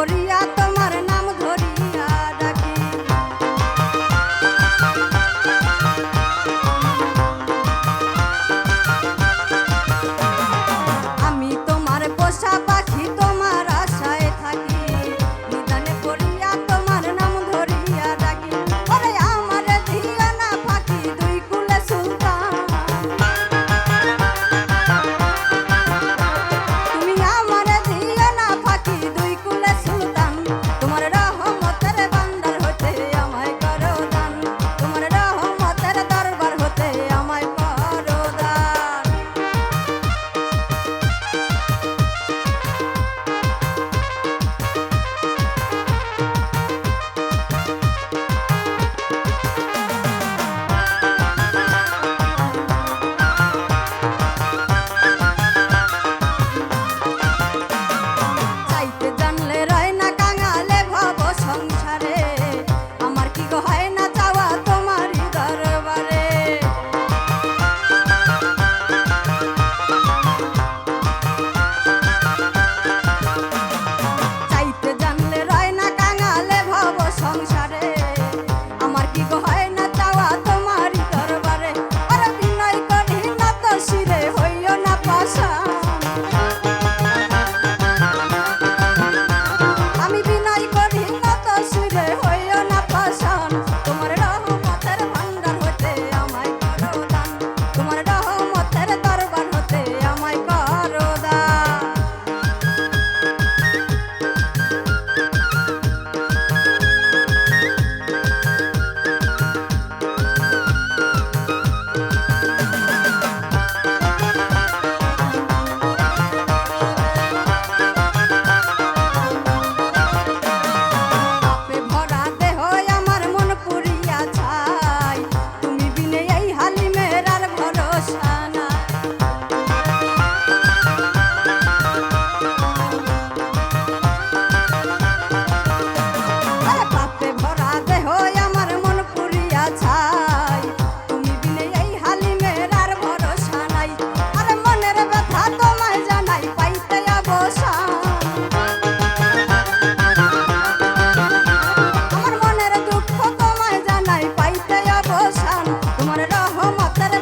পড়িয়া তোমার নাম ধরিয়া ডাকি। আমি তোমার পোষা পাখি তোমার আশায় থাকি, নিদানে পড়িয়া তোমার নাম ধরিয়া ডাকি। ওরে আমার দিও না ফাঁকি দুই কুলে সুলতান, তুমি আমার দিও না ফাঁকি দুই কুলে সুলতান। তোমার রহমতের বান্দার হতে আমায় করো দান, তোমার রহমতের দরবার হতে আমায় করো দান। চাইতে জানলে রয় না কাঙালে ভব সংসারে, আমার কি গো হয় না চাওয়া তোমারই দরবারে। চাইতে জানলে রয় না কাঙালে ভব সংসারে, আমার কি গো হয় না চাওয়া তোমারই দরবারে। আরে বিনয় করি না তো শিরে হইও না পাষাণ, আমি বিনয় করি না তো শিরে হইও না পাষাণ। তোমার রহমতের ভান্ডার হতে আমায় করো দান, তোমার রহমতের দরবার হতে আমায় করো দান। পাপে ভরা দেহ আমার মন পুরিয়া ছাই, তুমি বিনে এই হালিমের আর ভরসা নাই। আরে পাপে ভরা দেহ আমার মন পুরিয়া ছাই, তুমি বিনে এই হালিমের আর ভরসা নাই। আরে মনের ব্যথা তোমায় জানাই পাইতে অবসান, আমার মনের দুঃখ তোমায় জানাই পাইতে অবসান। তোমার রহমতের